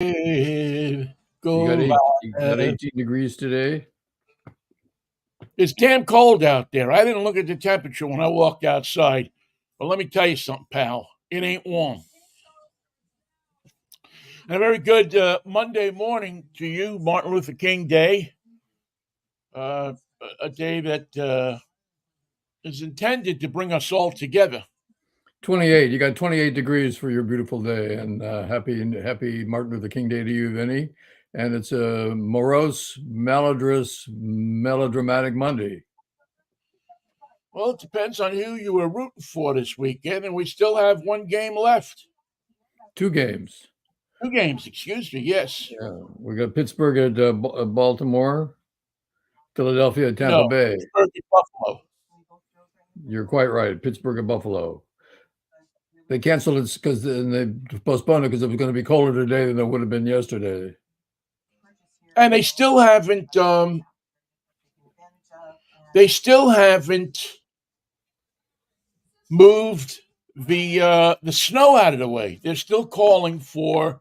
Go You got live. 18 degrees today. It's damn cold out there. I didn't look at the temperature when I walked outside. But let me tell you something, pal. It ain't warm. And a very good Monday morning to you, Martin Luther King Day. Uh, a day that is intended to bring us all together. 28. You got 28 degrees for your beautiful day, and happy Martin Luther King Day to you, Vinnie. And it's a morose, melodramatic Monday. Well, it depends on who you were rooting for this weekend, and we still have one game left. 2 games. 2 games, excuse me. Yes. Yeah, we got Pittsburgh at Baltimore, Philadelphia at Tampa No. Bay. Pittsburgh and Buffalo. You're quite right. Pittsburgh and Buffalo. They canceled it because they postponed it because it was going to be colder today than it would have been yesterday. And they still haven't. They still haven't moved the snow out of the way. They're still calling for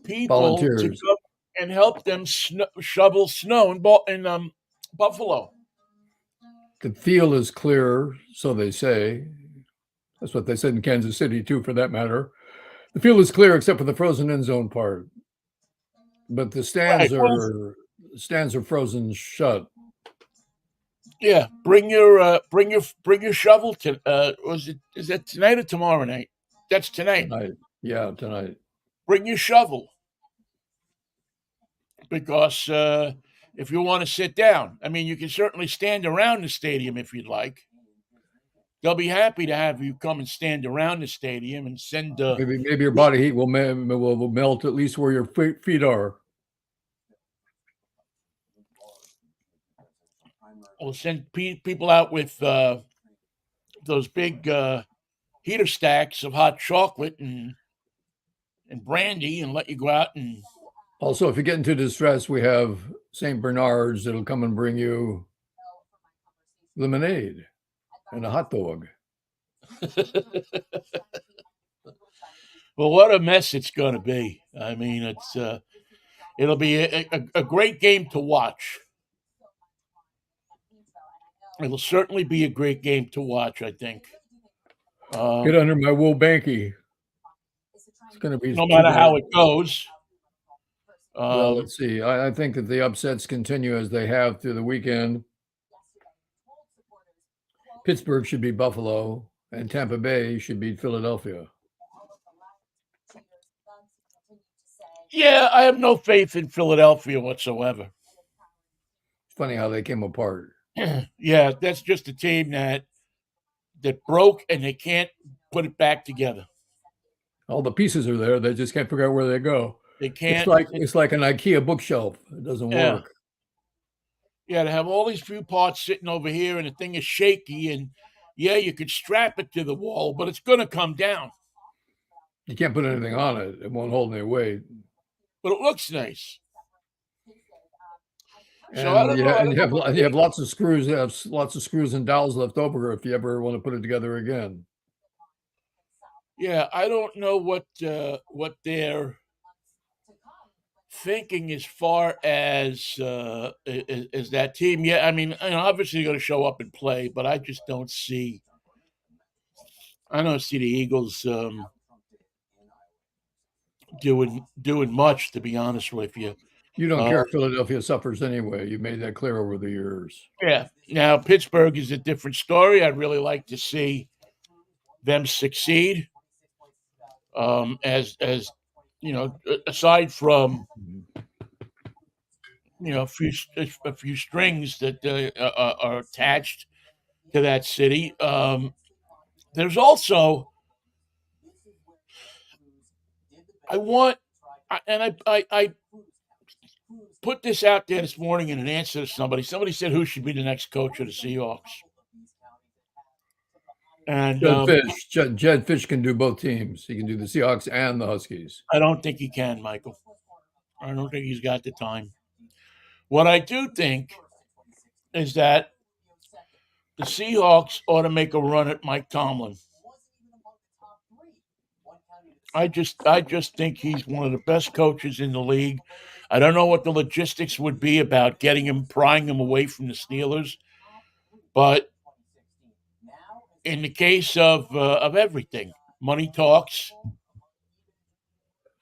people to Volunteers. come and help them shovel snow in Buffalo. The field is clear, so they say. That's what they said in Kansas City, too, for that matter. The field is clear except for the frozen end zone part. But the Right. Well, stands are frozen shut. yeah. Bring your shovel to. Is that tonight or tomorrow night? That's tonight. Tonight. Yeah, tonight. Bring your shovel because if you want to sit down, I mean, you can certainly stand around the stadium if you'd like. They'll be happy to have you come and stand around the stadium and send. Maybe your body heat will melt at least where your feet are. We'll send people out with those big heater stacks of hot chocolate and brandy, and let you go out and. Also, if you get into distress, we have St. Bernard's that'll come and bring you lemonade and a hot dog. Well, what a mess it's going to be. I mean, it'll be a great game to watch. It'll certainly be a great game to watch, I think. Get under my wool banky. It's going to be no matter how it goes. Well, let's see. I think that the upsets continue as they have through the weekend. Pittsburgh should beat Buffalo, and Tampa Bay should beat Philadelphia. Yeah, I have no faith in Philadelphia whatsoever. It's funny how they came apart. Yeah, that's just a team that broke and they can't put it back together. All the pieces are there. They just can't figure out where they go. They can't. It's like an IKEA bookshelf. It doesn't work. Yeah, to have all these few parts sitting over here and the thing is shaky, and yeah, you could strap it to the wall, but it's going to come down. You can't put anything on it. It won't hold any weight. But it looks nice. And you have lots of screws. You have lots of screws and dowels left over if you ever want to put it together again. Yeah, I don't know what they're thinking as far as that team. Yeah, I mean, obviously they're going to show up and play, but I just don't see. I don't see the Eagles doing much, to be honest with you. You don't care if Philadelphia suffers anyway. You made that clear over the years. Yeah. Now Pittsburgh is a different story. I'd really like to see them succeed. As you know, aside from a few strings that are attached to that city, there's also I put this out there this morning in an answer to somebody. Somebody said who should be the next coach of the Seahawks. And Jed Fish can do both teams. He can do the Seahawks and the Huskies. I don't think he can, Michael. I don't think he's got the time. What I do think is that the Seahawks ought to make a run at Mike Tomlin. I just think he's one of the best coaches in the league. I don't know what the logistics would be about getting him, prying him away from the Steelers, but in the case of everything, money talks,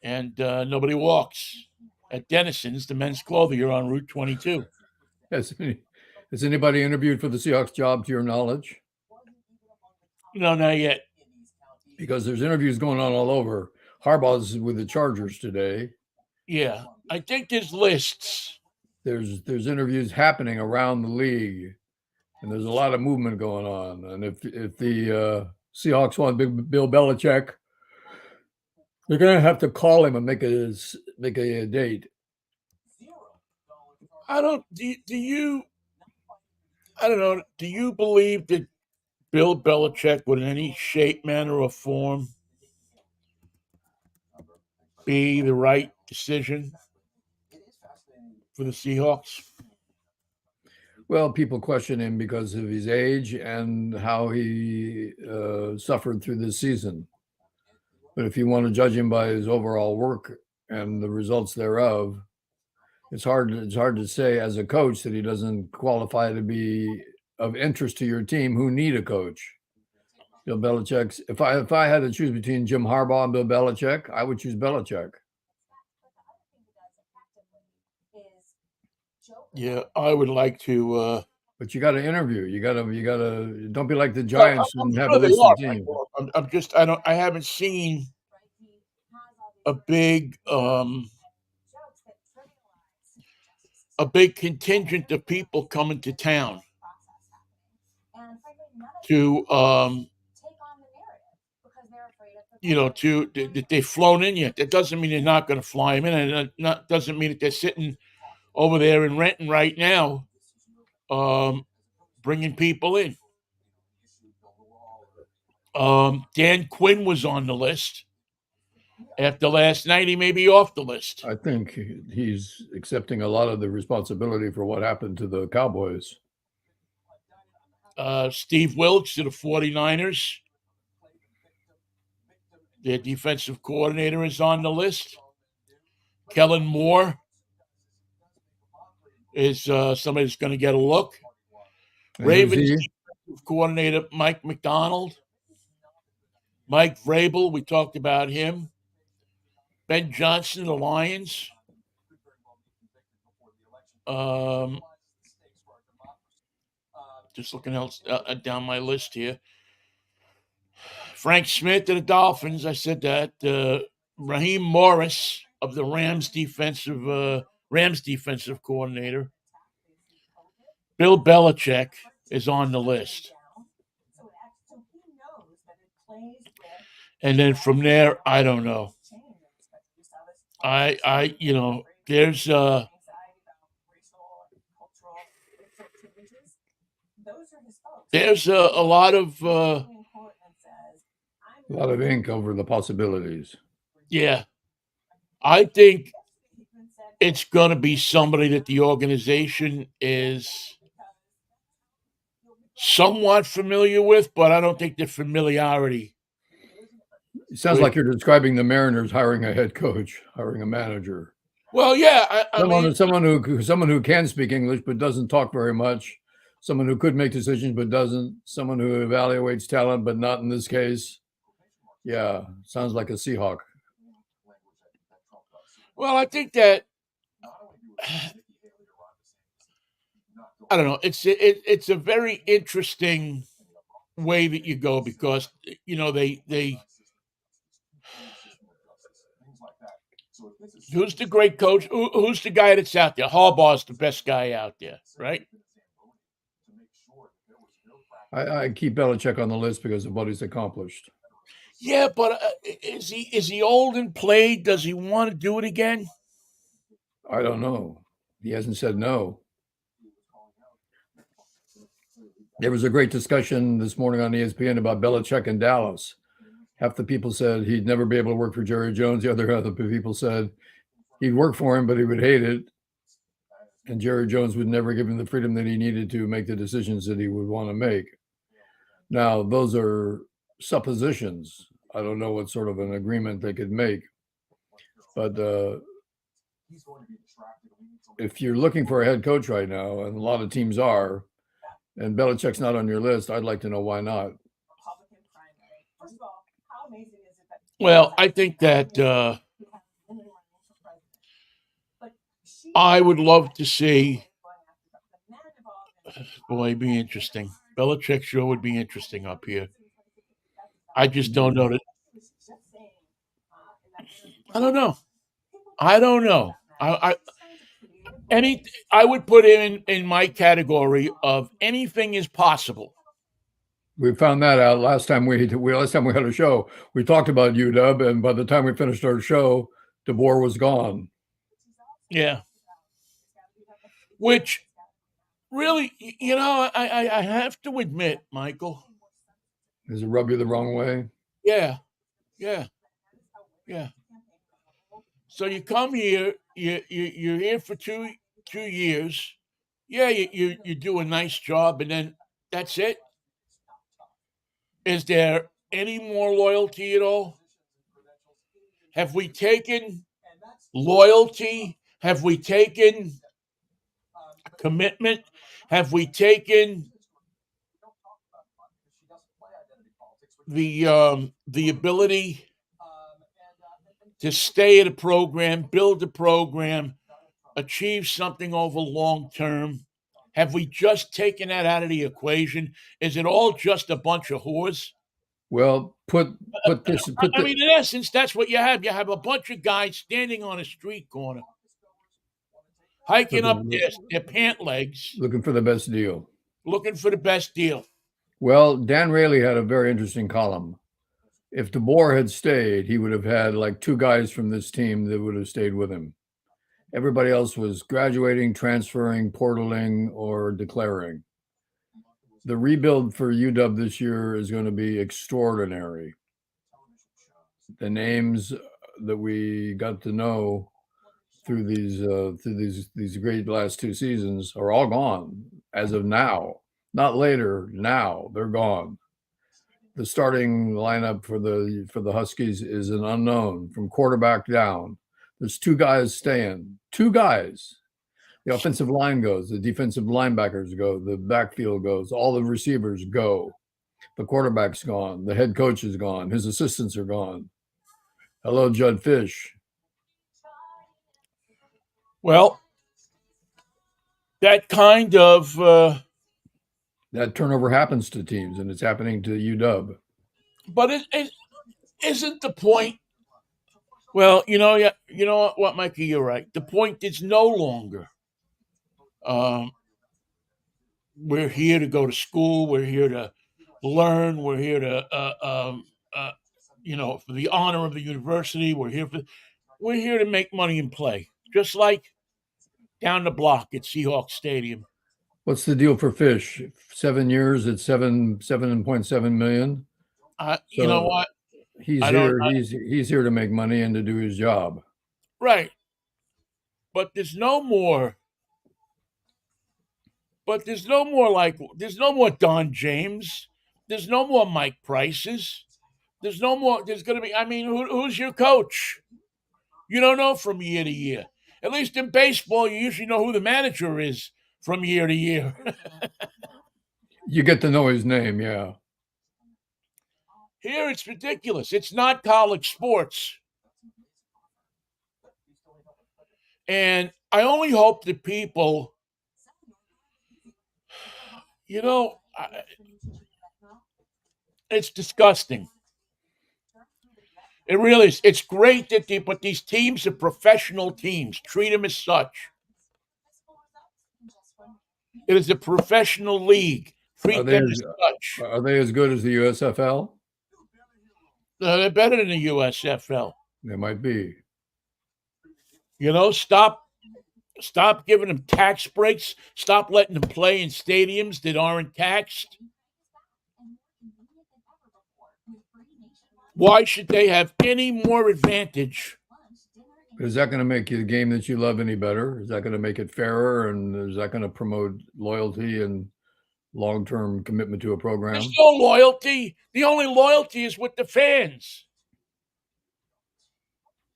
and nobody walks. At Denison's, the men's clothier on Route 22. Has anybody interviewed for the Seahawks job to your knowledge? No, not yet. Because there's interviews going on all over. Harbaugh's with the Chargers today. Yeah, I think there's lists. There's interviews happening around the league, and there's a lot of movement going on. And if the Seahawks want Bill Belichick, they're going to have to call him and make a date. I don't. Do you? I don't know. Do you believe that Bill Belichick would, in any shape, manner, or form, be the right decision for the Seahawks? Well, people question him because of his age and how he suffered through this season. But if you want to judge him by his overall work and the results thereof, it's hard to say as a coach that he doesn't qualify to be of interest to your team who need a coach. Bill Belichick's. If I had to choose between Jim Harbaugh and Bill Belichick, I would choose Belichick. Yeah, I would like to. But you got to interview. You got to. Don't be like the Giants and have a Sure they list are. of teams. I'm just. I haven't seen a big contingent of people coming to town to that they've flown in yet. That doesn't mean they're not going to fly them in, and it doesn't mean that they're sitting over there in Renton right now, bringing people in. Dan Quinn was on the list. After last night, he may be off the list. I think he's accepting a lot of the responsibility for what happened to the Cowboys. Steve Wilkes to the 49ers. Their defensive coordinator is on the list. Kellen Moore is somebody that's going to get a look. Ravens defensive coordinator Mike McDonald. Mike Vrabel, we talked about him. Ben Johnson, the Lions. Just looking else down my list here. Frank Smith of the Dolphins, I said that. Raheem Morris of the Rams defensive coordinator. Bill Belichick is on the list. And then from there, I don't know. There's a lot of ink over the possibilities. Yeah. I think it's going to be somebody that the organization is somewhat familiar with, but I don't think the familiarity. It sounds like you're describing the Mariners hiring a head coach, hiring a manager. Well, yeah. Someone who can speak English but doesn't talk very much. Someone who could make decisions but doesn't. Someone who evaluates talent but not in this case. Yeah, sounds like a Seahawk. Well, I think that I don't know. It's a very interesting way that you go because they who's the great coach? Who's the guy that's out there? Harbaugh's the best guy out there, right? I keep Belichick on the list because of what he's accomplished. Yeah, but is he old and played? Does he want to do it again? I don't know. He hasn't said no. There was a great discussion this morning on ESPN about Belichick in Dallas. Half the people said he'd never be able to work for Jerry Jones. The other people said he'd work for him, but he would hate it. And Jerry Jones would never give him the freedom that he needed to make the decisions that he would want to make. Now, those are suppositions. I don't know what sort of an agreement they could make. But if you're looking for a head coach right now, and a lot of teams are, and Belichick's not on your list, I'd like to know why not. Well, I think that I would love to see. Boy, it'd be interesting. Belichick sure would be interesting up here. I just don't know that. I don't know. I don't know. I would put him in my category of anything is possible. We found that out last time we had a show. We talked about UW, and by the time we finished our show, DeBoer was gone. Yeah. Which really, I have to admit, Michael. Does it rub you the wrong way? Yeah. So you come here, you're here for two years. Yeah, you do a nice job, and then that's it. Is there any more loyalty at all? Have we taken loyalty? Have we taken commitment? Have we taken the ability to stay at a program, build a program, achieve something over long term? Have we just taken that out of the equation? Is it all just a bunch of whores? Well, put this. I mean, in essence, that's what you have. You have a bunch of guys standing on a street corner, hiking up their pant legs, looking for the best deal. Looking for the best deal. Well, Dan Rayleigh had a very interesting column. If DeBoer had stayed, he would have had like two guys from this team that would have stayed with him. Everybody else was graduating, transferring, portaling, or declaring. The rebuild for UW this year is going to be extraordinary. The names that we got to know through these great last two seasons are all gone as of now. Not later. Now they're gone. The starting lineup for the Huskies is an unknown from quarterback down. There's two guys staying. Two guys. The offensive line goes. The defensive linebackers go. The backfield goes. All the receivers go. The quarterback's gone. The head coach is gone. His assistants are gone. Hello, Judd Fish. Well, that kind of that turnover happens to teams, and it's happening to UW. But it isn't the point. Well, you know what, Mikey, you're right. The point is no longer we're here to go to school. We're here to learn. We're here to, for the honor of the university. We're here to make money and play, just like down the block at Seahawks Stadium. What's the deal for Fish? 7 years at 7.7 million. You know what? He's here to make money and to do his job. Right. But there's no more. There's no more Don James. There's no more Mike Prices. There's no more. There's going to be. I mean, who's your coach? You don't know from year to year. At least in baseball, you usually know who the manager is from year to year. You get to know his name, yeah. Here, it's ridiculous. It's not college sports. And I only hope that people, it's disgusting. It really is. It's great but these teams are professional teams. Treat them as such. It is a professional league. Treat them as such. Are they as good as the USFL? They're better than the USFL. They might be. Stop giving them tax breaks. Stop letting them play in stadiums that aren't taxed. Why should they have any more advantage? Is that going to make the game that you love any better? Is that going to make it fairer? And is that going to promote loyalty and long-term commitment to a program? There's no loyalty. The only loyalty is with the fans.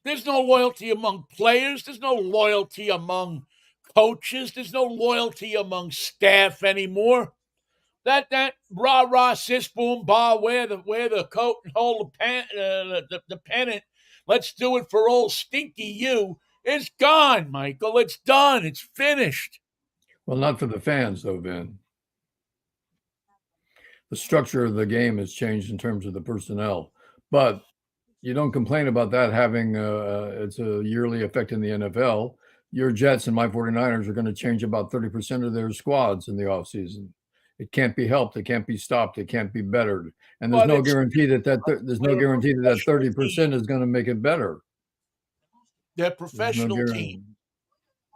There's no loyalty among players. There's no loyalty among coaches. There's no loyalty among staff anymore. That rah rah sis boom bah, wear the coat and hold the pennant. Let's do it for old stinky you. It's gone, Michael. It's done. It's finished. Well, not for the fans, though, Vin. The structure of the game has changed in terms of the personnel, but you don't complain about that having it's a yearly effect in the NFL. Your Jets and my 49ers are going to change about 30% of their squads in the offseason. It can't be helped. It can't be stopped. It can't be bettered. And there's But no it's guarantee that there's no guarantee that professional 30% is going to make it better. They're a There's no professional team.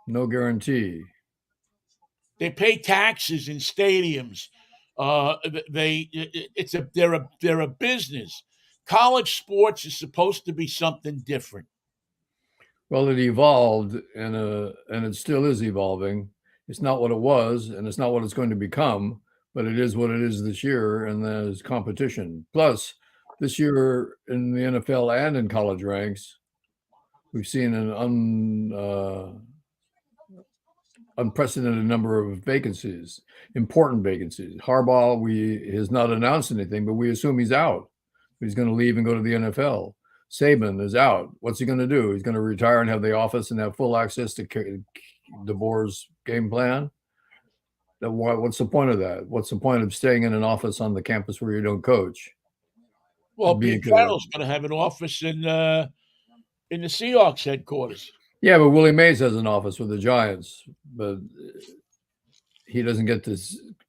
No guarantee. They pay taxes in stadiums. They're a business. College sports is supposed to be something different. Well, it evolved, and it still is evolving. It's not what it was, and it's not what it's going to become, but it is what it is this year, and there's competition. Plus, this year in the NFL and in college ranks, we've seen an unprecedented number of vacancies, important vacancies. Harbaugh, has not announced anything, but we assume he's out. He's going to leave and go to the NFL. Saban is out. What's he going to do? He's going to retire and have the office and have full access to DeBoer's game plan. What's the point of that? What's the point of staying in an office on the campus where you don't coach? Well, Pete Carroll's going to have an office in the Seahawks headquarters. Yeah, but Willie Mays has an office with the Giants, but he doesn't get to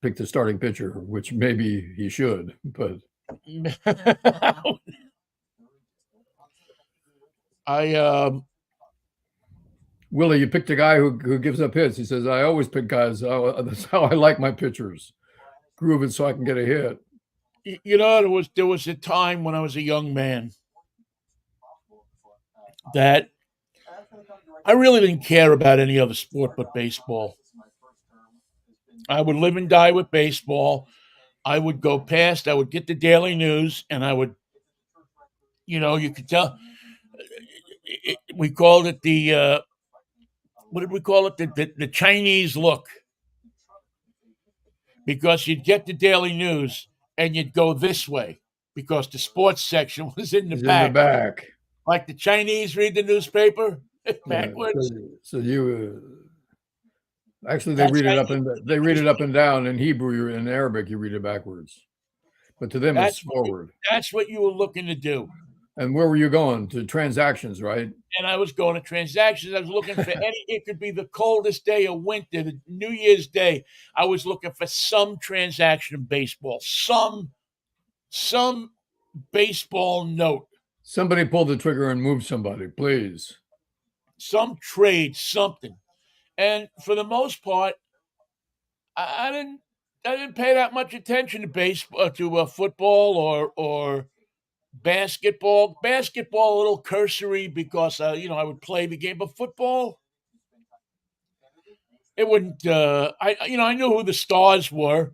pick the starting pitcher, which maybe he should. But Willie, you picked a guy who gives up hits. He says, "I always pick guys. That's how I like my pitchers. Groove it so I can get a hit." You know, there was a time when I was a young man that I really didn't care about any other sport but baseball. I would live and die with baseball. I would go past, I would get the daily news, and I would, you could tell. We called it what did we call it? The Chinese look. Because you'd get the daily news and you'd go this way because the sports section was in the back. Like the Chinese read the newspaper backwards. Yeah, so you actually they read it up and down in Hebrew. In Arabic, you read it backwards. But to them, it's forward. That's what you were looking to do. And where were you going? To transactions, right? And I was going to transactions. I was looking for it could be the coldest day of winter, the New Year's Day. I was looking for some transaction in baseball, some baseball note. Somebody pull the trigger and move somebody, please. Some trade, something. And for the most part, I didn't pay that much attention to baseball, to football or basketball. Basketball a little cursory because I would play the game, but football, it wouldn't. I knew who the stars were.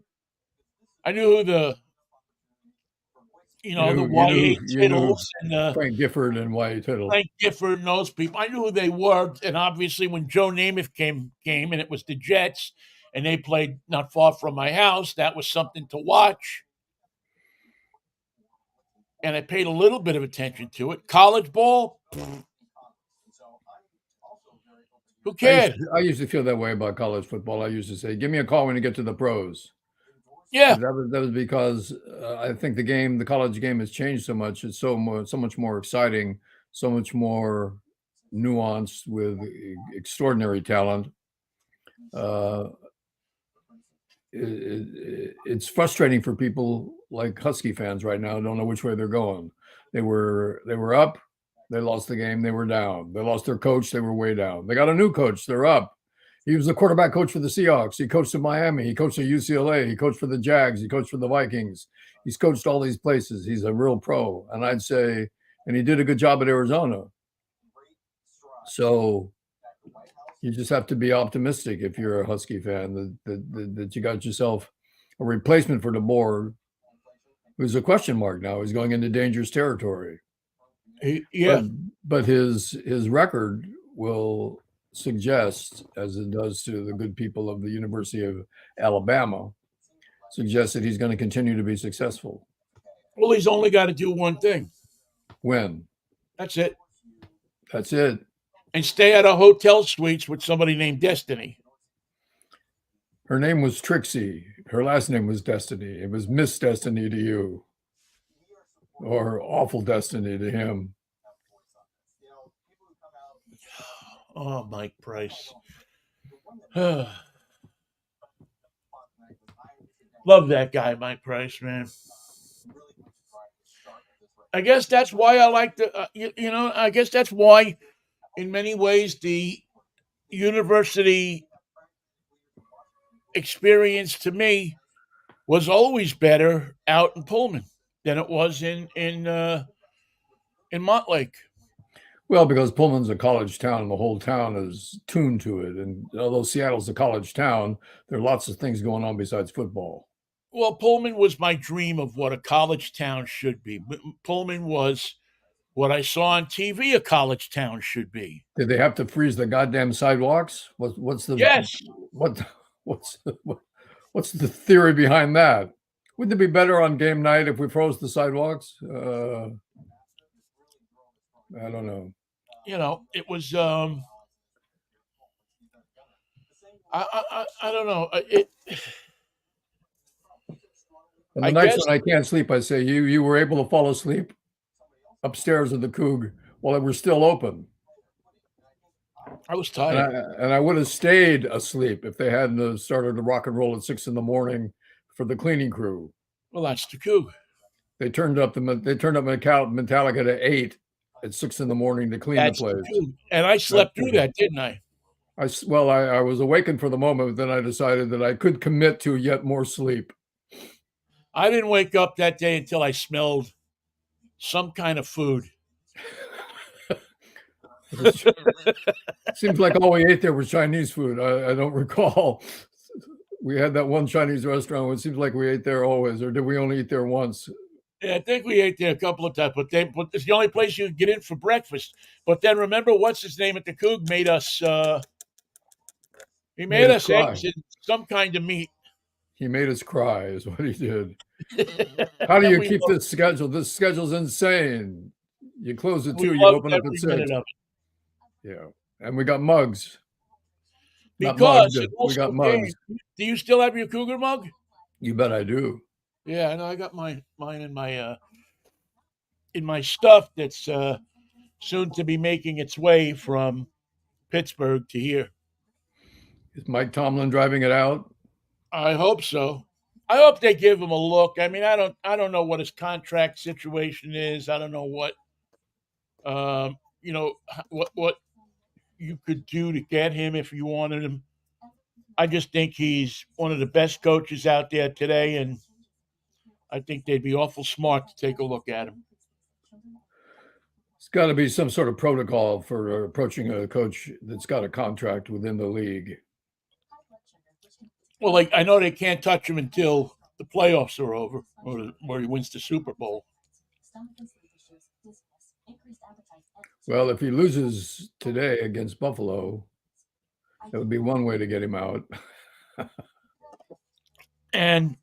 I knew who the the White Tittles and Frank Gifford and White Tittle. Frank Gifford and those people. I knew who they were, and obviously when Joe Namath came, and it was the Jets, and they played not far from my house, that was something to watch. And I paid a little bit of attention to it. College ball, who cares? I used to feel that way about college football. I used to say, "Give me a call when you get to the pros." Yeah, that was because I think the college game has changed so much. It's so much more exciting, so much more nuanced with extraordinary talent. It's frustrating for people like Husky fans right now. Don't know which way they're going. They were up, they lost the game, they were down. They lost their coach, they were way down. They got a new coach, they're up. He was the quarterback coach for the Seahawks. He coached at Miami. He coached at UCLA. He coached for the Jags. He coached for the Vikings. He's coached all these places. He's a real pro. And I'd say, and he did a good job at Arizona. So you just have to be optimistic if you're a Husky fan that you got yourself a replacement for DeBoer, who's a question mark now. He's going into dangerous territory. Yeah. but his record will suggest, as it does to the good people of the University of Alabama, suggests that he's going to continue to be successful. Well, he's only got to do one thing. When? That's it. That's it. And stay at a hotel suites with somebody named Destiny. Her name was Trixie. Her last name was Destiny. It was Miss Destiny to you, or Awful Destiny to him. Oh, Mike Price. Love that guy, Mike Price, man. I guess that's why I like I guess that's why, in many ways, the university experience to me was always better out in Pullman than it was in Montlake. Well, because Pullman's a college town and the whole town is tuned to it. And although Seattle's a college town, there are lots of things going on besides football. Well, Pullman was my dream of what a college town should be. Pullman was what I saw on TV a college town should be. Did they have to freeze the goddamn sidewalks? What's the Yes. what what's the theory behind that? Wouldn't it be better on game night if we froze the sidewalks? I don't know. It was I don't know. And the I nights guess when I can't sleep, I say, you were able to fall asleep upstairs in the Coug while it was still open. I was And tired. I would have stayed asleep if they hadn't started to rock and roll at 6 a.m. for the cleaning crew. Well, that's the coup. They turned up Metallica to 8 at 6 a.m. to clean That's the the place. coup. And I slept through that, didn't I? I was awakened for the moment, but then I decided that I could commit to yet more sleep. I didn't wake up that day until I smelled some kind of food. Seems like all we ate there was Chinese food. I don't recall. We had that one Chinese restaurant. It seems like we ate there always, or did we only eat there once? Yeah, I think we ate there a couple of times, but it's the only place you could get in for breakfast. But then remember, what's his name at the Coug made us? He made us cry. eggs and some kind of meat. He made us cry, is what he did. How do you keep this schedule? This schedule's insane. You close at 2, you open up at 6. Yeah, and we got mugs. Because we got mugs. Do you still have your Cougar mug? You bet I do. Yeah, I know. I got mine in my stuff that's soon to be making its way from Pittsburgh to here. Is Mike Tomlin driving it out? I hope so. I hope they give him a look. I mean, I don't know what his contract situation is. I don't know what what you could do to get him if you wanted him. I just think he's one of the best coaches out there today, and I think they'd be awful smart to take a look at him. It's got to be some sort of protocol for approaching a coach that's got a contract within the league. Well, I know they can't touch him until the playoffs are over, or he wins the Super Bowl. Well, if he loses today against Buffalo, that would be one way to get him out. And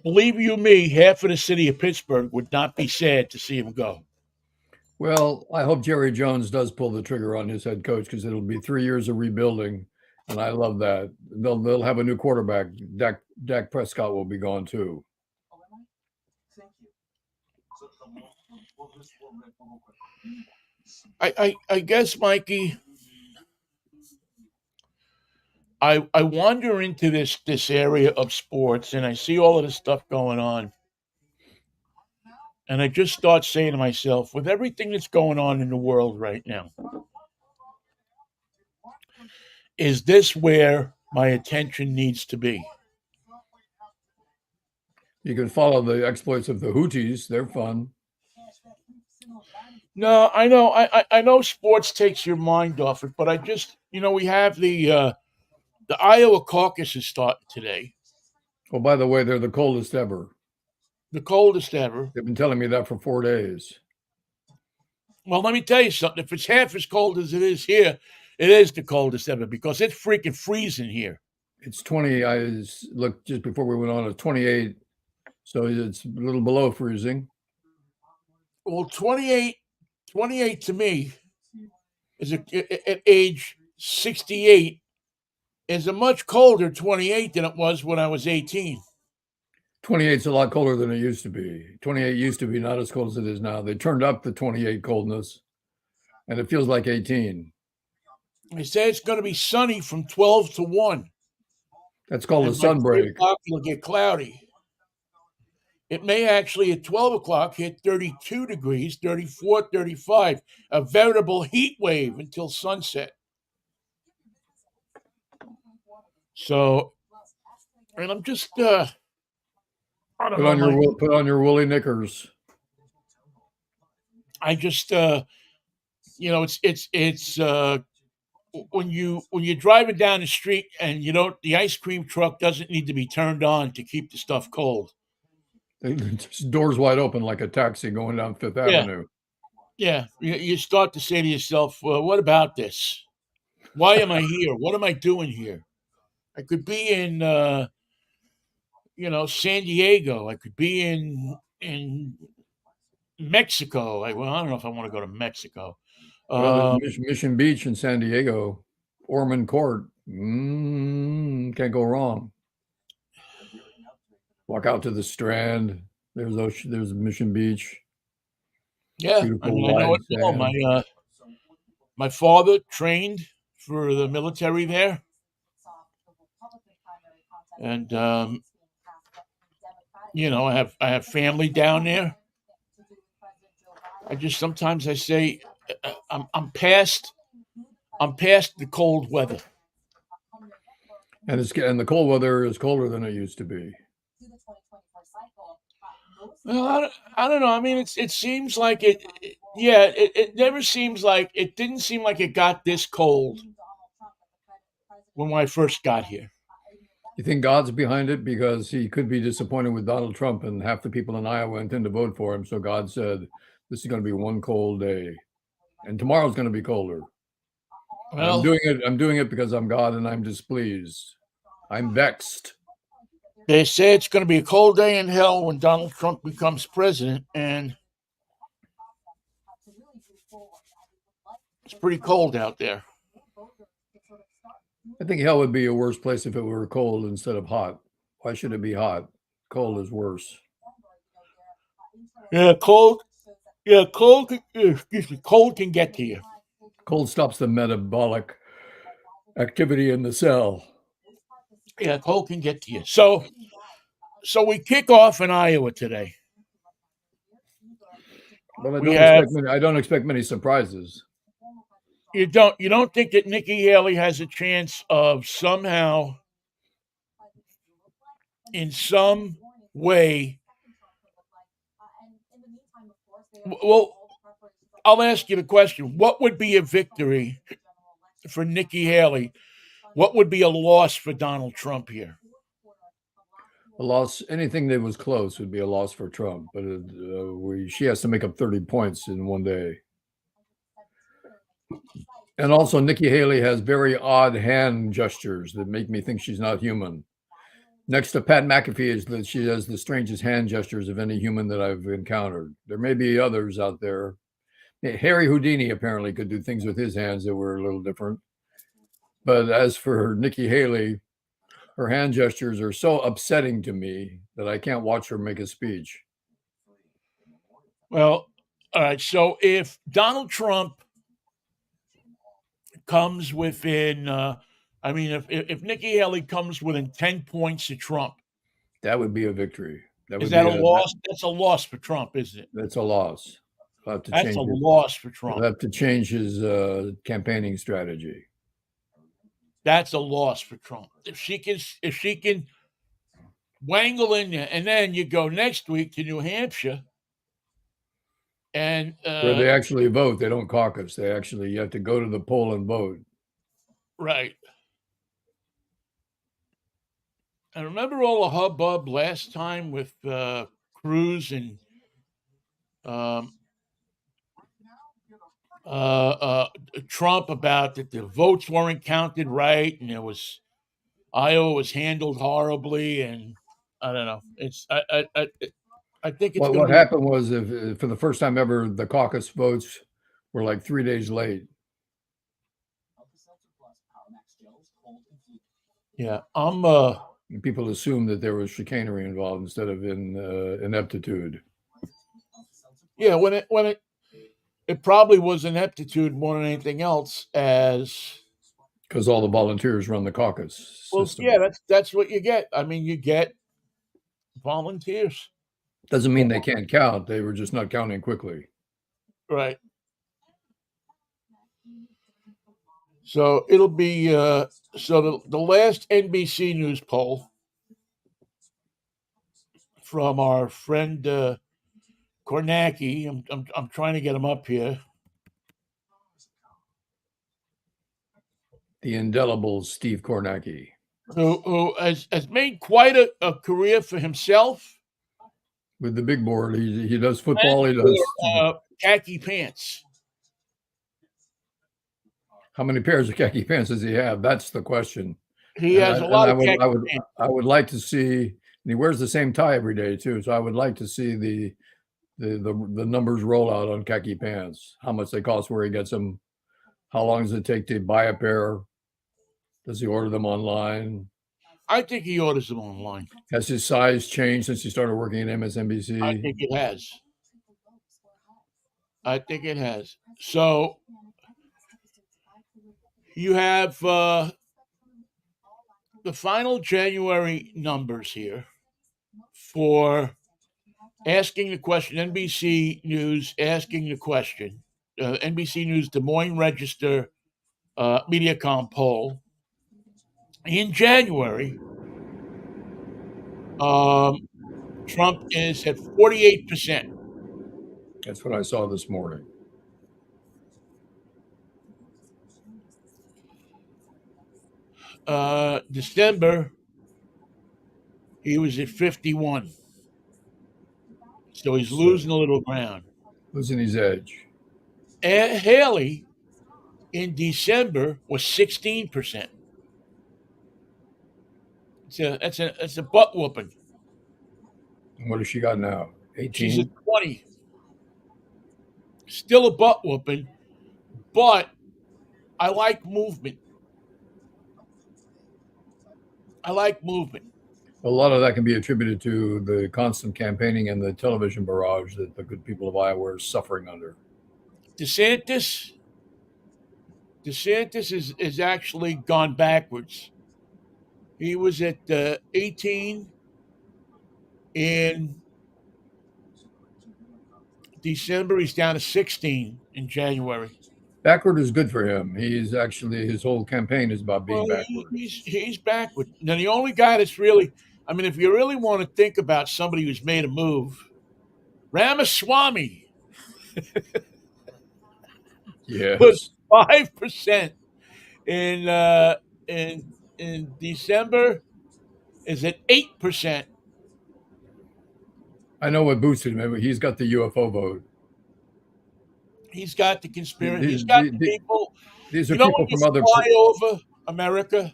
believe you me, half of the city of Pittsburgh would not be sad to see him go. Well, I hope Jerry Jones does pull the trigger on his head coach, because it'll be 3 years of rebuilding, and I love that. They'll have a new quarterback. Dak Prescott will be gone too. I guess, Mikey, I wander into this area of sports and I see all of this stuff going on. And I just start saying to myself, with everything that's going on in the world right now, is this where my attention needs to be? You can follow the exploits of the Houthis. They're fun. No, I know. I know sports takes your mind off it, but I just, we have the Iowa caucus is starting today. Oh, by the way, they're the coldest ever. The coldest ever. They've been telling me that for 4 days. Well, let me tell you something. If it's half as cold as it is here, it is the coldest ever because it's freaking freezing here. It's 20. I looked just before we went on. It's 28, so it's a little below freezing. Well, 28 to me is at age 68 is a much colder 28 than it was when I was 18. 28 is a lot colder than it used to be. 28 used to be not as cold as it is now. They turned up the 28 coldness, and it feels like 18. They say it's going to be sunny from 12 to 1. That's called a And by 3 sunbreak. o'clock, it'll get cloudy. It may actually at 12 o'clock hit 32 degrees, 34, 35, a veritable heat wave until sunset. So, and I'm just, I don't Put know, on your put on your woolly knickers. I just, it's when you're driving down the street and the ice cream truck doesn't need to be turned on to keep the stuff cold. Just doors wide open like a taxi going down Fifth Yeah. Avenue. Yeah, you start to say to yourself, well, what about this? Why am I here? What am I doing here? I could be in, San Diego. I could be in Mexico. I don't know if I want to go to Mexico. Well, there's Mission Beach in San Diego, Ormond Court. Can't go wrong. Walk out to the Strand. There's Mission Beach. Yeah, Beautiful I know wide it well. sand. My father trained for the military there, and I have family down there. I just sometimes I say I'm past the cold weather. And the cold weather is colder than it used to be. Well, I don't know. I mean, it seems like it never seems like it didn't seem like it got this cold when I first got here. You think God's behind it because he could be disappointed with Donald Trump and half the people in Iowa intend to vote for him. So God said, this is going to be one cold day and tomorrow's going to be colder. Well, I'm doing it because I'm God and I'm displeased. I'm vexed. They say it's going to be a cold day in hell when Donald Trump becomes president, and it's pretty cold out there. I think hell would be a worse place if it were cold instead of hot. Why should it be hot? Cold is worse. Yeah, cold. Yeah, cold. Excuse me. Cold can get to you. Cold stops the metabolic activity in the cell. Yeah, cold can get to you. So we kick off in Iowa today. But I don't expect many surprises. You don't think that Nikki Haley has a chance of somehow, in some way? Well, I'll ask you the question: what would be a victory for Nikki Haley? What would be a loss for Donald Trump here? A loss, anything that was close would be a loss for Trump. But she has to make up 30 points in one day. And also, Nikki Haley has very odd hand gestures that make me think she's not human. Next to Pat McAfee, she has the strangest hand gestures of any human that I've encountered. There may be others out there. Harry Houdini apparently could do things with his hands that were a little different. But as for Nikki Haley, her hand gestures are so upsetting to me that I can't watch her make a speech. Well, all right. So if Donald Trump comes within, if Nikki Haley comes within 10 points of Trump, that would be a victory. Is that a loss? That's a loss for Trump, isn't it? That's a loss. That's a loss for Trump. He'll have to change his campaigning strategy. That's a loss for Trump. If she can wangle in there, and then you go next week to New Hampshire, and where they actually vote, they don't caucus. You have to go to the poll and vote. Right. I remember all the hubbub last time with Cruz and Trump about that the votes weren't counted right, and Iowa was handled horribly, and I don't know. I think it's Well, going what to be happened was, if for the first time ever, the caucus votes were like 3 days late. yeah. And people assumed that there was chicanery involved instead of ineptitude. Yeah, it probably was ineptitude more than anything else. As Because all the volunteers run the caucus well, system. yeah, that's what you get. I mean, you get volunteers, Doesn't mean they can't count. They were just not counting quickly. right? So it'll be the last NBC News poll from our friend Kornacki. I'm trying to get him up here. The indelible Steve Kornacki. Who has made quite a career for himself. With the big board, he does And football. He does. khaki pants. How many pairs of khaki pants does he have? That's the question. He And has a I lot of would khaki I would pants. I would like to see. And he wears the same tie every day too. So I would like to see the numbers roll out on khaki pants. How much they cost, where he gets them, how long does it take to buy a pair? Does he order them online? I think he orders them online. Has his size changed since he started working at I MSNBC? think it has. I think it has. So you have the final January numbers here for asking the question. NBC News asking the question. NBC News Des Moines Register Mediacom poll in January. Trump is at 48%. That's what I saw this morning. December, he was at 51. So he's losing a little ground. Losing his edge. Haley in December was 16%. That's a butt whooping. And what has she got now? She's at 18? 20. Still a butt whooping, but I like movement. I like movement. A lot of that can be attributed to the constant campaigning and the television barrage that the good people of Iowa are suffering under. DeSantis is actually gone backwards. He was at 18 in December. He's down to 16 in January. Backward is good for him. He's actually, his whole campaign is about being Well, backward. he's backward. Now the only guy that's really, I mean, if you really want to think about somebody who's made a move, Ramaswamy was Yes. 5% in in December, is at 8%. I know what boosted him. He's got the UFO vote. He's got the conspiracy. He's These, got the people. these You are know people when you from other. fly over America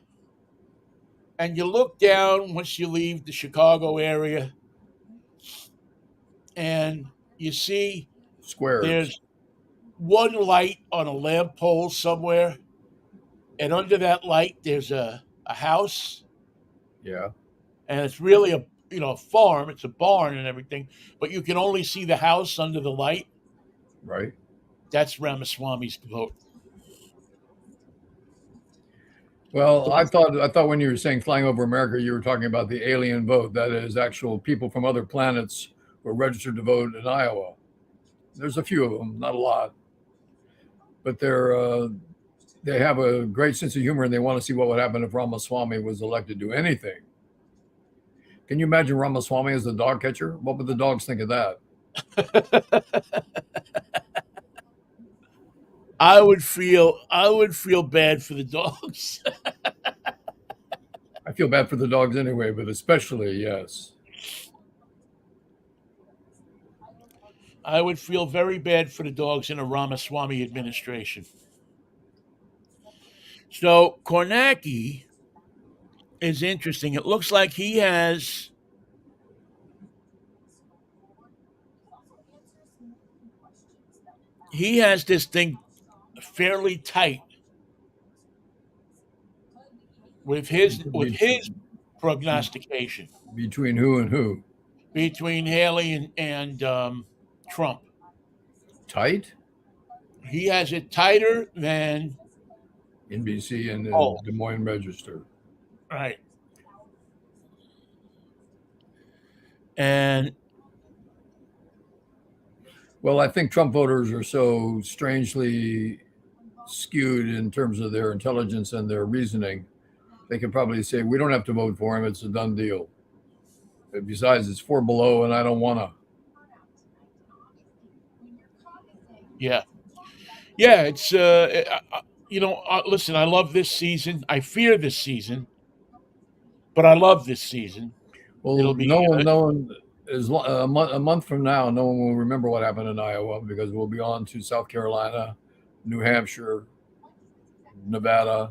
and you look down once you leave the Chicago area, and you see Squares. there's one light on a lamppost somewhere, and under that light there's a house, Yeah. and it's really a farm. It's a barn and everything, but you can only see the house under the light. Right. That's Ramaswamy's vote. Well, I thought when you were saying flying over America, you were talking about the alien vote. That is, actual people from other planets who are registered to vote in Iowa. There's a few of them, not a lot, but they have a great sense of humor, and they want to see what would happen if Ramaswamy was elected to anything. Can you imagine Ramaswamy as the dog catcher? What would the dogs think of that? I would feel bad for the dogs. I feel bad for the dogs anyway, but especially, yes. I would feel very bad for the dogs in a Ramaswamy administration. So Kornacki is interesting. It looks like he has this thing fairly tight with his prognostication Between who and who? between Haley and Trump. Tight? He has it tighter than NBC and the polls. Des Moines Register. Right. And Well, I think Trump voters are so strangely skewed in terms of their intelligence and their reasoning. They can probably say, we don't have to vote for him. It's a done deal. Besides, it's 4 below, and I don't want to. yeah, it's listen, I love this season. I fear this season, but I love this season. Well, It'll be no one is a month from now. No one will remember what happened in Iowa because we'll be on to South Carolina, New Hampshire, Nevada,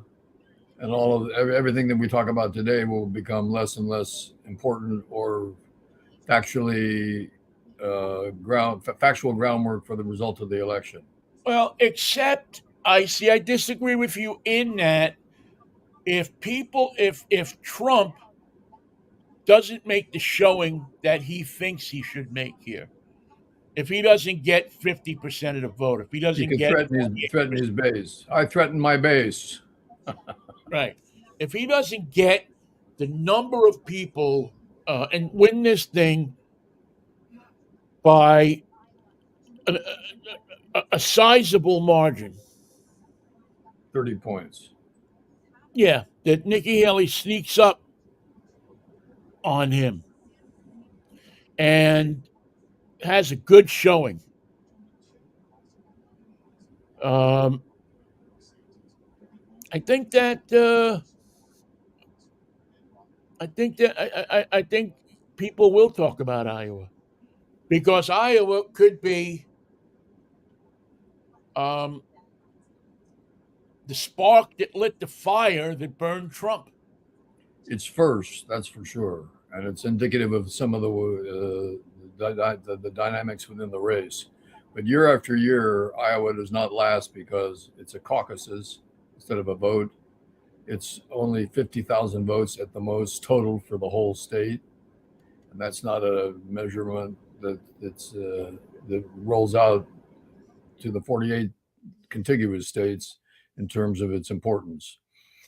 and all of everything that we talk about today will become less and less important or factual groundwork for the result of the election. well, except I disagree with you in that if Trump doesn't make the showing that he thinks he should make here, if he doesn't get 50% of the vote, if he He doesn't could get threaten his base. I threaten my base. right, if he doesn't get the number of people and win this thing by a sizable margin, 30 points. yeah, that Nikki Haley sneaks up on him and has a good showing. Um, I think that I think people will talk about Iowa because Iowa could be um, the spark that lit the fire that burned Trump. It's first, that's for sure, and it's indicative of some of the dynamics within the race. But year after year, Iowa does not last because it's a caucuses instead of a vote. It's only 50,000 votes at the most total for the whole state, and that's not a measurement that rolls out to the 48 contiguous states in terms of its importance.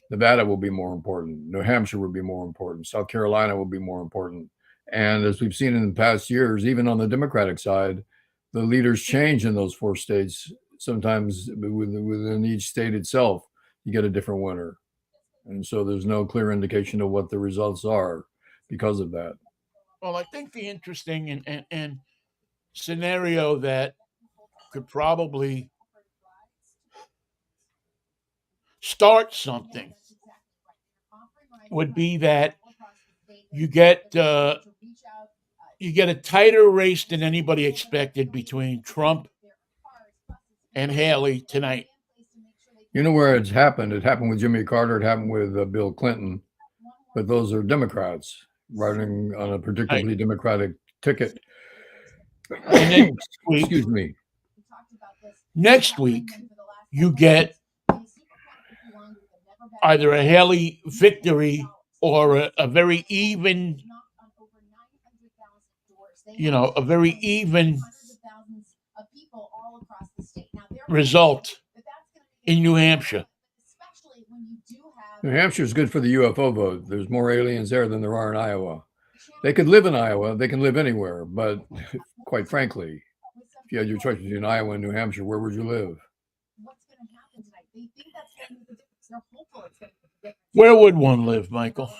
Nevada will be more important. New Hampshire will be more important. South Carolina will be more important. And as we've seen in the past years, even on the Democratic side, the leaders change in those 4 states. Sometimes within each state itself, you get a different winner. And so there's no clear indication of what the results are because of that. Well, I think the interesting and scenario that could probably start something would be that you get a tighter race than anybody expected between Trump and Haley tonight. You know where it's happened? It happened with Jimmy Carter. It happened with Bill Clinton. But those are Democrats running on a predictably Democratic ticket. And then Excuse me. Next week, you get either a Haley victory or a very even, a very even result in New Hampshire. New Hampshire is good for the UFO vote. There's more aliens there than there are in Iowa. They could live in Iowa. They can live anywhere. But quite frankly, if you had your choice between Iowa and New Hampshire, where would you live? Where would one live, Michael?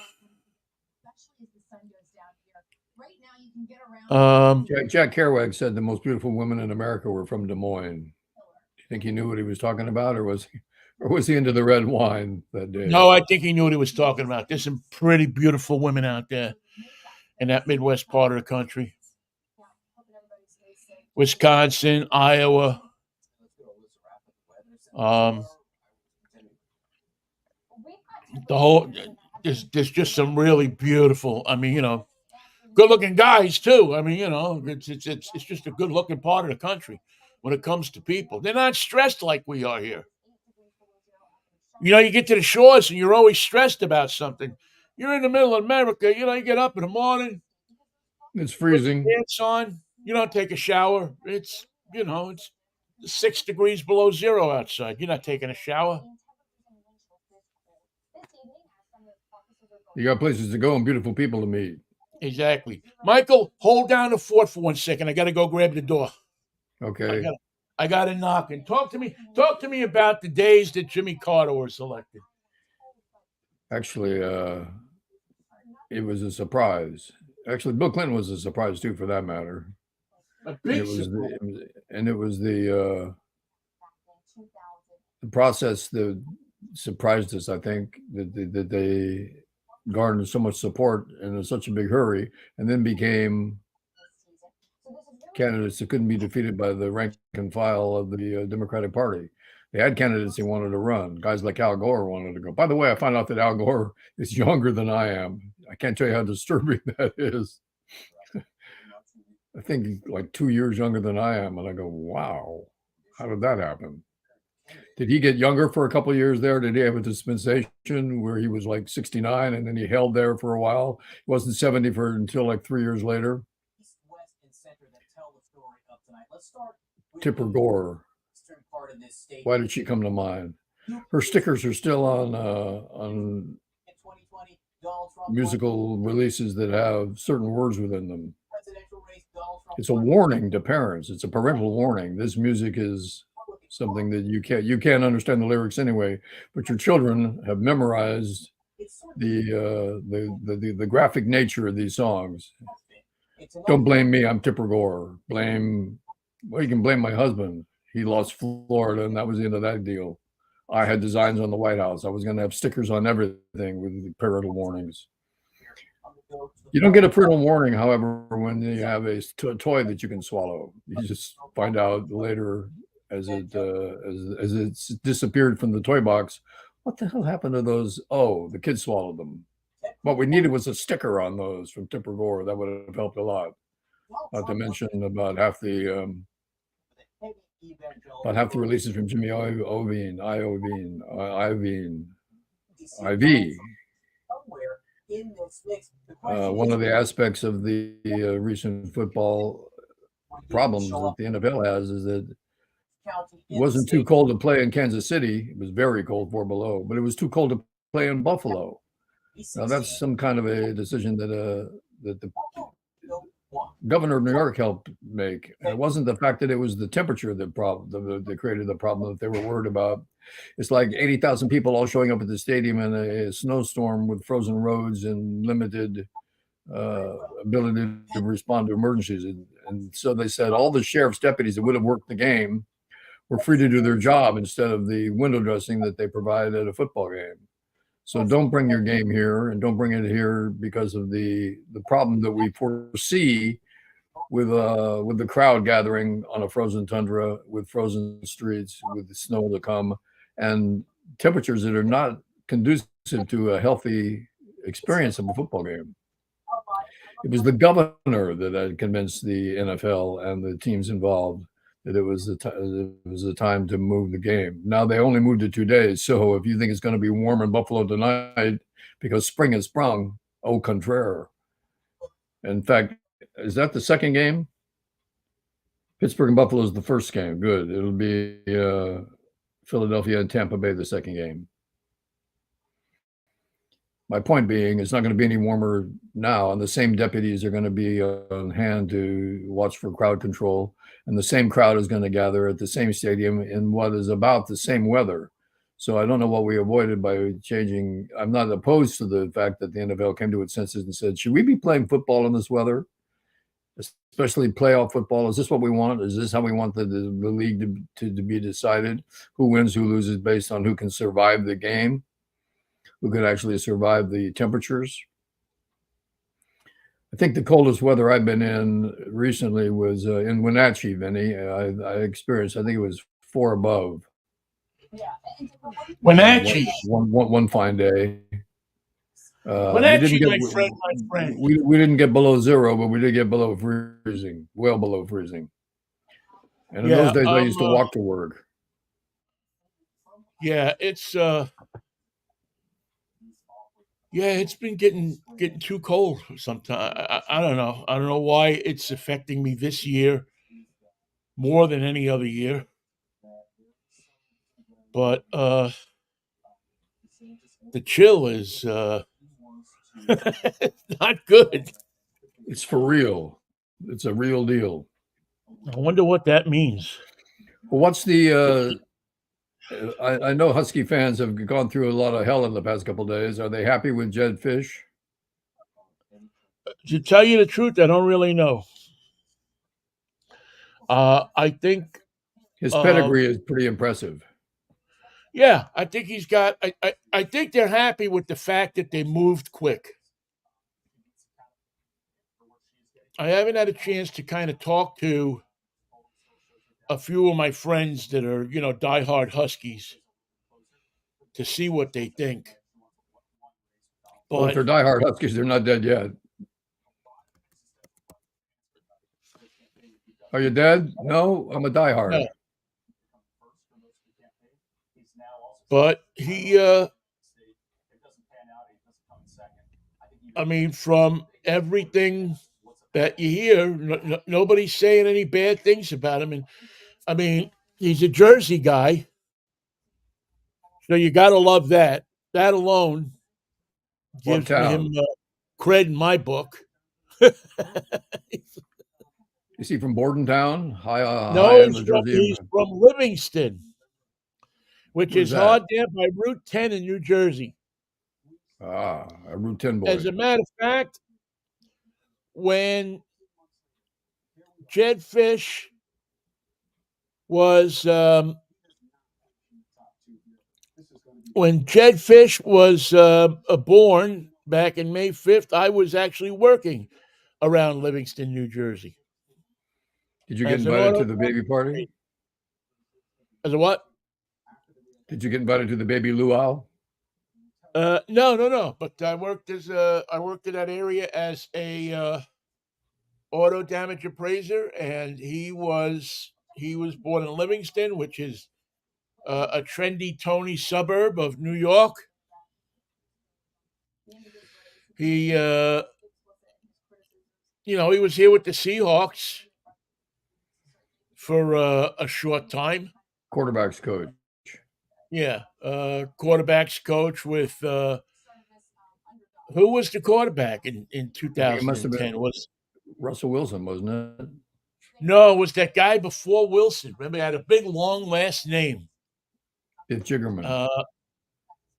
Jack Kerouac said the most beautiful women in America were from Des Moines. Do you think he knew what he was talking about, or was he into the red wine that day? No, I think he knew what he was talking about. There's some pretty beautiful women out there in that Midwest part of the country. Wisconsin, Iowa. The whole there's just some really beautiful. I mean, good looking guys too. I mean, it's just a good looking part of the country when it comes to people. They're not stressed like we are here. You get to the shores and you're always stressed about something. You're in the middle of America. You get up in the morning, It's put your freezing. pants on. You don't take a shower. It's 6 degrees below zero outside. You're not taking a shower. You got places to go and beautiful people to meet. Exactly. Michael, hold down the fort for 1 second. I got to go grab the door. Okay. I got to knock and talk to me. Talk to me about the days that Jimmy Carter was elected. Actually, it was a surprise. Actually, Bill Clinton was a surprise too, for that matter. It was the process that surprised us. I think that they garnered so much support in such a big hurry, and then became candidates that couldn't be defeated by the rank and file of the Democratic Party. They had candidates who wanted to run. Guys like Al Gore wanted to go. By the way, I found out that Al Gore is younger than I am. I can't tell you how disturbing that is. I think he's like 2 years younger than I am. And I go, wow, how did that happen? Did he get younger for a couple of years there? Did he have a dispensation where he was like 69 and then he held there for a while? He wasn't 70 until like 3 years later. Tipper Gore. Why did she come to mind? Her stickers are still on musical releases that have certain words within them. It's a warning to parents. It's a parental warning. This music is something that you can't understand the lyrics anyway, but your children have memorized the graphic nature of these songs. Don't blame me. I'm Tipper Gore. You can blame my husband. He lost Florida, and that was the end of that deal. I had designs on the White House. I was going to have stickers on everything with the parental warnings. You don't get a parental warning, however, when you have a toy that you can swallow. You just find out later as it's disappeared from the toy box. What the hell happened to those? Oh, the kids swallowed them. What we needed was a sticker on those from Tipper Gore. That would have helped a lot. Not to mention about half the releases from Jimmy Iovine, IV. One of the aspects of the recent football problems that the NFL has is that it wasn't too cold to play in Kansas City. It was very cold, 4 below, but it was too cold to play in Buffalo. Now that's some kind of a decision that the governor of New York helped make. And it wasn't the fact that it was the temperature that created the problem that they were worried about. It's like 80,000 people all showing up at the stadium in a snowstorm with frozen roads and limited ability to respond to emergencies. And so they said all the sheriff's deputies that would have worked the game were free to do their job instead of the window dressing that they provide at a football game. So don't bring your game here, and don't bring it here because of the problem that we foresee with the crowd gathering on a frozen tundra, with frozen streets, with the snow to come, and temperatures that are not conducive to a healthy experience of a football game. It was the governor that had convinced the NFL and the teams involved that it was the time to move the game. Now they only moved it 2 days. So if you think it's going to be warm in Buffalo tonight because spring has sprung, au contraire. In fact, is that the second game? Pittsburgh and Buffalo is the first game. Good. It'll be Philadelphia and Tampa Bay the second game. My point being, it's not going to be any warmer now, and the same deputies are going to be on hand to watch for crowd control, and the same crowd is going to gather at the same stadium in what is about the same weather. So I don't know what we avoided by changing. I'm not opposed to the fact that the NFL came to its senses and said, should we be playing football in this weather, especially playoff football? Is this what we want? Is this how we want the league to be decided? Who wins, who loses based on who can survive the game? Who could actually survive the temperatures? I think the coldest weather I've been in recently was in Wenatchee, Vinnie. I experienced, I think it was 4 above Wenatchee. one fine day. We didn't Wenatchee, get my friend. we didn't get below zero, but we did get below freezing, well below freezing. And in those Yeah, days, I used to walk to work. yeah, it's been getting too cold sometimes. I don't know. I don't know why it's affecting me this year more than any other year. But the chill is not good. It's for real. It's a real deal. I wonder what that means. Well, what's the? I know Husky fans have gone through a lot of hell in the past couple of days. Are they happy with Jed Fish? To tell you the truth, I don't really know. I think, His pedigree is pretty impressive. yeah, I think he's got. I think they're happy with the fact that they moved quick. I haven't had a chance to kind of talk to a few of my friends that are, diehard Huskies to see what they think. Well, if But they're diehard Huskies, they're not dead yet. Are you dead? No, I'm a diehard. no. But he, I mean, from everything that you hear, nobody's saying any bad things about him. And I mean, he's a Jersey guy, so you got to love that. That alone What gives him town? cred in my book. Is he from Bordentown? No, High end of Jersey? he's from Livingston, which Where's is that? hard down by Route 10 in New Jersey. A Route 10 As boy. a matter of fact, when Jed Fish was born back in May 5th, I was actually working around Livingston, New Jersey. Did you get As an invited auto to the baby party? as a what? Did you get invited to the baby luau? No. But I worked in that area as a auto damage appraiser, and he was born in Livingston, which is a trendy Tony suburb of New York. He, he was here with the Seahawks for a short time. Quarterback's coach. Yeah, quarterbacks coach with who was the quarterback in I think it must have 2010? been Was Russell Wilson, wasn't it? No, it was that guy before Wilson. Remember, he had a big long last name. Biff Jiggerman.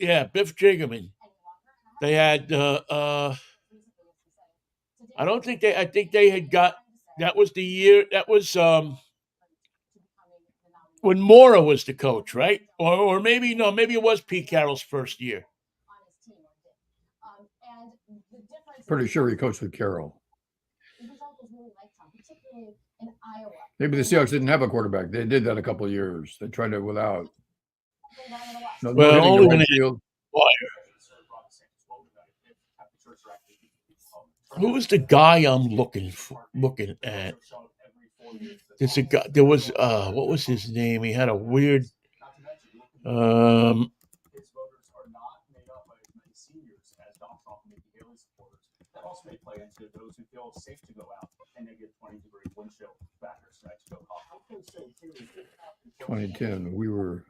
Yeah, Biff Jiggerman. They had. I don't think they. I think they had got. That was the year. That was when Mora was the coach, right? Or maybe no, maybe it was Pete Carroll's first year. Pretty sure he coached with Carroll. Maybe the Seahawks didn't have a quarterback. They did that a couple of years. They tried it without. No hitting only in when right they field. Who was the guy I'm looking at? There's a guy. There was what was his name? He had a weird. "2010, we were."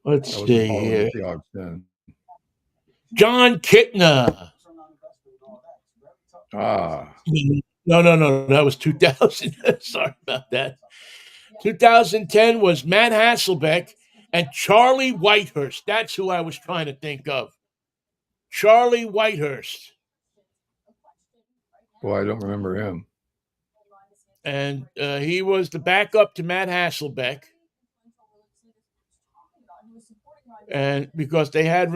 Let's That was see following here. the Seahawks then. John Kitna. No. That was 2000. Sorry about that. 2010 was Matt Hasselbeck and Charlie Whitehurst. That's who I was trying to think of. Charlie Whitehurst. Boy, I don't remember him. And he was the backup to Matt Hasselbeck. And because they had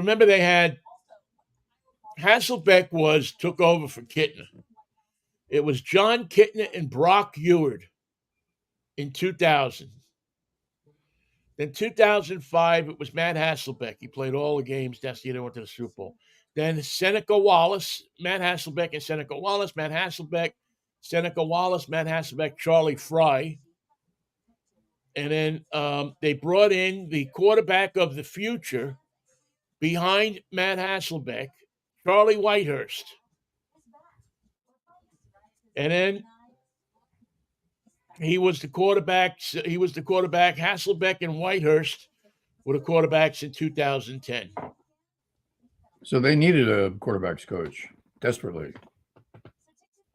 Hasselbeck took over for Kittner. It was John Kittner and Brock Eward in 2000. Then 2005, it was Matt Hasselbeck. He played all the games. That's the year they went to the Super Bowl. Then Seneca Wallace, Matt Hasselbeck and Seneca Wallace, Matt Hasselbeck, Seneca Wallace, Matt Hasselbeck, Charlie Fry. And then they brought in the quarterback of the future behind Matt Hasselbeck, Charlie Whitehurst. And then he was the quarterback. Hasselbeck and Whitehurst were the quarterbacks in 2010. So they needed a quarterbacks coach desperately.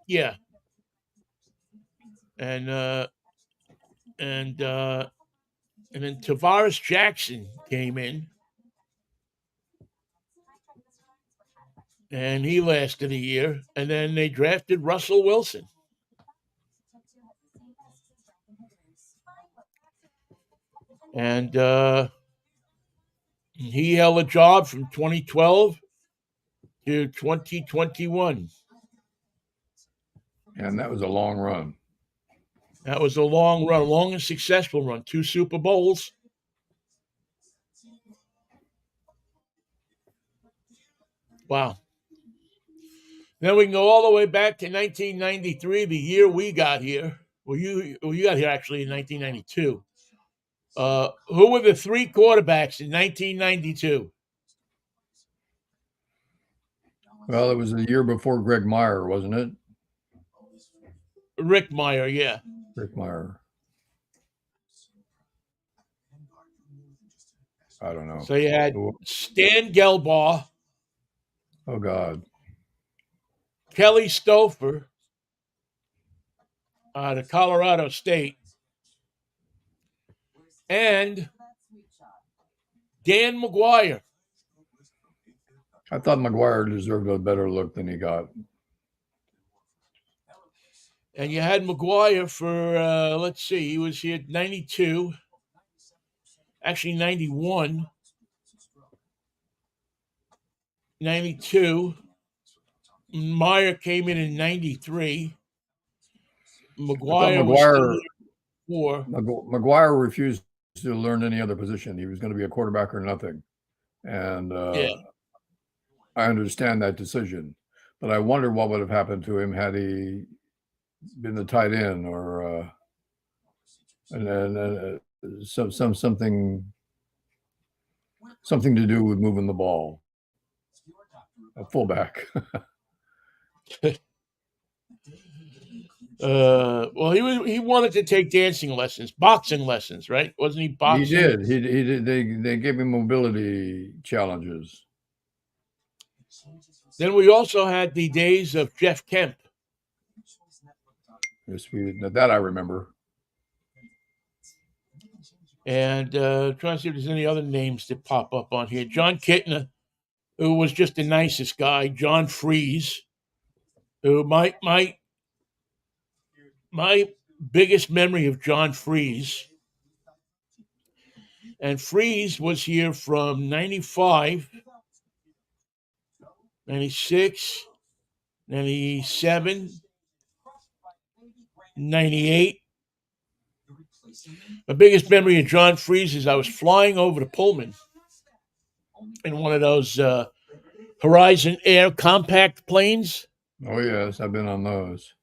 Yeah. And then Tavares Jackson came in, and he lasted a year. And then they drafted Russell Wilson. And he held a job from 2012 to 2021. And that was a long run. That was a long run, long and successful run. 2 Super Bowls. Wow. Then we can go all the way back to 1993, the year we got here. Well, you got here actually in 1992. Who were the 3 quarterbacks in 1992? Well, it was the year before Greg Meyer, wasn't it? Rick Meyer, yeah. Rick Meyer. I don't know. So you had Stan Gelbaugh. Oh, God. Kelly Stouffer out of Colorado State. And Dan McGuire. I thought McGuire deserved a better look than he got. And you had McGuire for, let's see, he was here 92. Actually, 91. 92. Meyer came in 93. McGuire was still here before. McGuire refused to learn any other position. He was going to be a quarterback or nothing. And I understand that decision. But I wonder what would have happened to him had he been the tight end or something to do with moving the ball. A fullback. Well, he wanted to take boxing lessons, right? Wasn't he boxing? He did. He did. They gave him mobility challenges. Then we also had the days of Jeff Kemp. Yes, that I remember. And trying to see if there's any other names that pop up on here. John Kittner, who was just the nicest guy. John Freeze, who my biggest memory of John Freeze. And Freeze was here from 95, 96, 97, 98. My biggest memory of John Freeze is I was flying over to Pullman in one of those Horizon Air compact planes. Oh, yes, I've been on those.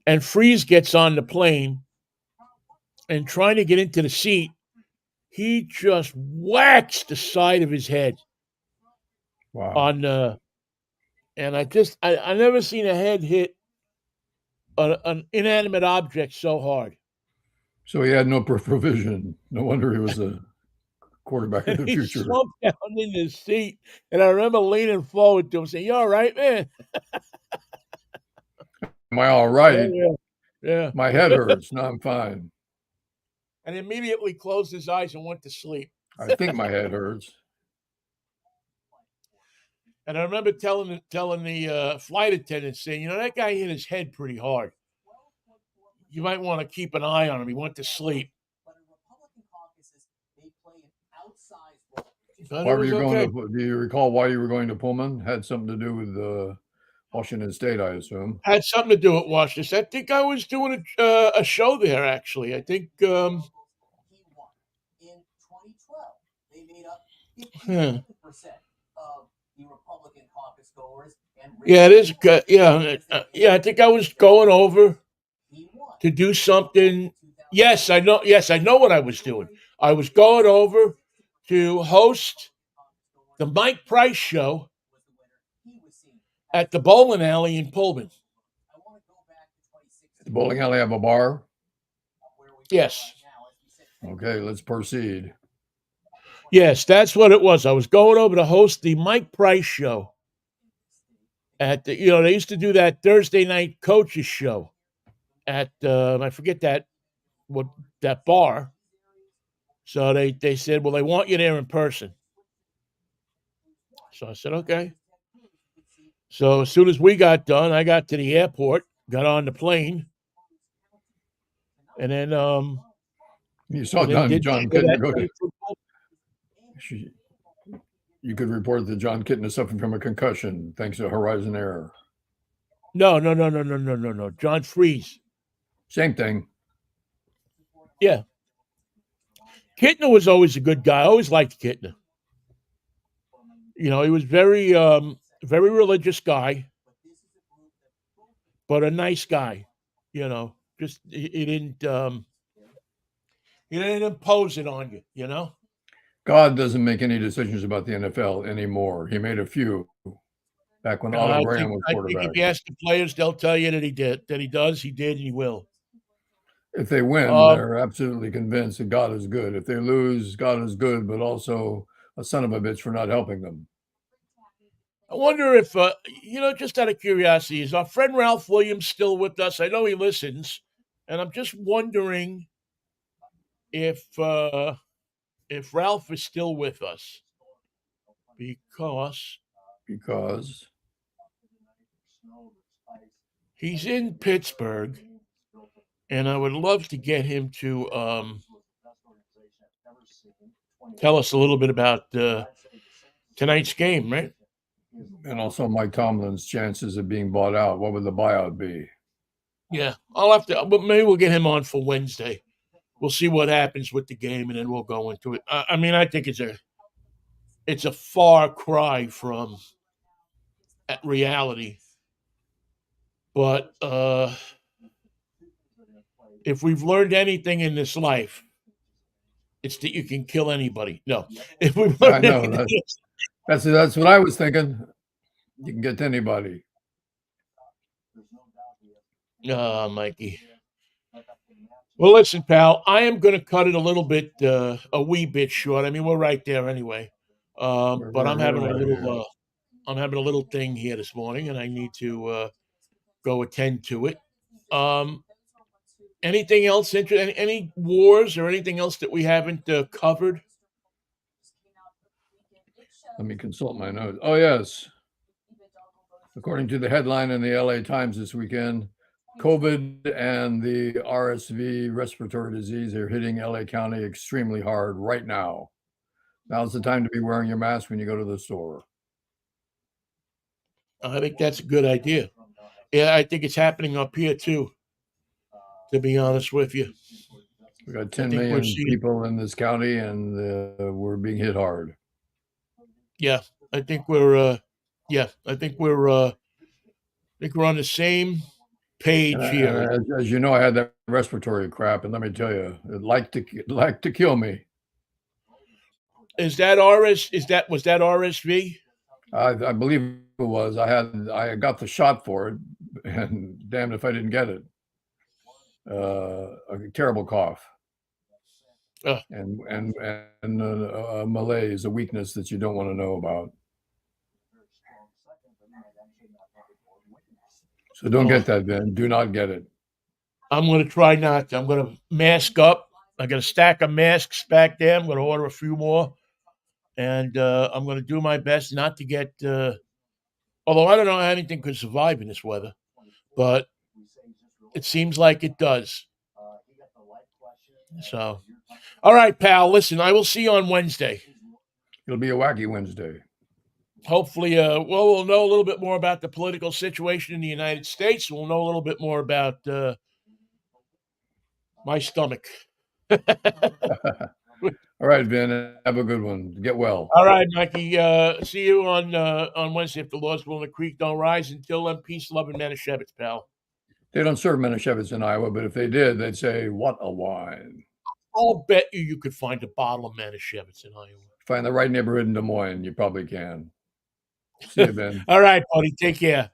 And Freeze gets on the plane and trying to get into the seat, he just whacks the side of his head. Wow. And I never seen a head hit an inanimate object so hard. So he had no peripheral vision. No wonder he was a quarterback of the future. He slumped down in his seat, and I remember leaning forward to him saying, "You all right, man?" Am I all right? Yeah. My head hurts. No, I'm fine. And immediately closed his eyes and went to sleep. I think my head hurts. And I remember telling the flight attendant, saying, that guy hit his head pretty hard. You might want to keep an eye on him. He went to sleep. but Why it were was you going okay. to? Do you recall why you were going to Pullman? Had something to do with Washington State, I assume. Had something to do with Washington. I think I was doing a show there. Actually, I think. Huh. Yeah, it is. Yeah, yeah. I think I was going over to do something. Yes, I know. Yes, I know what I was doing. I was going over to host the Mike Price show at the bowling alley in Pullman. Did the bowling alley have a bar? Yes. Okay, let's proceed. Yes, that's what it was. I was going over to host the Mike Price show at the, they used to do that Thursday night coaches show at, I forget what that bar. So they said, well, they want you there in person. So I said, okay. So as soon as we got done, I got to the airport, got on the plane, and then You saw did the John show Kitten that go to. night. You could report that John Kitten is suffering from a concussion thanks to Horizon Air. No. John Freeze. Same thing. Yeah. Kittner was always a good guy. I always liked Kittner. He was very religious guy, but a nice guy. Just he didn't impose it on you. God doesn't make any decisions about the NFL anymore. He made a few back when Otto Graham was I think if quarterback. you ask the players, they'll tell you that he did, that he does, he did, and he will. If they win, Um, they're absolutely convinced that God is good. If they lose, God is good, but also a son of a bitch for not helping them. I wonder if, just out of curiosity, is our friend Ralph Williams still with us? I know he listens, and I'm just wondering if Ralph is still with us because Because he's in Pittsburgh, and I would love to get him to tell us a little bit about tonight's game, right? and also Mike Tomlin's chances of being bought out. What would the buyout be? Yeah, I'll have to, but maybe we'll get him on for Wednesday. We'll see what happens with the game, and then we'll go into it. I mean, I think it's a far cry from reality, but if we've learned anything in this life, it's that you can kill anybody. No, if we've I learned know anything, that's what I was thinking. You can get to anybody. Mikey. Well, listen, pal. I am going to cut it a wee bit short. I mean, we're right there anyway. But I'm We're having a right here. little, thing here this morning, and I need to go attend to it. Anything else? Any wars or anything else that we haven't covered? Let me consult my notes. Oh yes, according to the headline in the LA Times this weekend, COVID and the RSV respiratory disease are hitting LA County extremely hard right now. Now's the time to be wearing your mask when you go to the store. I think that's a good idea. Yeah, I think it's happening up here too. To be honest with you, We got I 10 think we're million seeing. people in this county, and we're being hit hard. Yeah, I think we're. Yeah, I think we're. I think we're on the same And, page here. as you know, I had that respiratory crap, and let me tell you, it liked to kill me. Is that RS? Was that RSV? I believe it was. I got the shot for it, and damned if I didn't get it. A terrible cough, Uh, and malaise, a weakness that you don't want to know about. So don't get that, Ben. Do not get it. I'm going to try not to. I'm going to mask up. I got a stack of masks back there. I'm going to order a few more, and I'm going to do my best not to get. Although I don't know how anything could survive in this weather, but it seems like it does. So, all right, pal. Listen, I will see you on Wednesday. It'll be a wacky Wednesday. Hopefully, we'll know a little bit more about the political situation in the United States. We'll know a little bit more about my stomach. All right, Vin. Have a good one. Get well. All right, Mikey. See you on Wednesday if the Lord's will and the creek don't rise. Until then, peace, love, and Manischewitz, pal. They don't serve Manischewitz in Iowa, but if they did, they'd say, "What a wine!" I'll bet you could find a bottle of Manischewitz in Iowa. Find the right neighborhood in Des Moines. You probably can. See you, Ben. All right, buddy. Take care.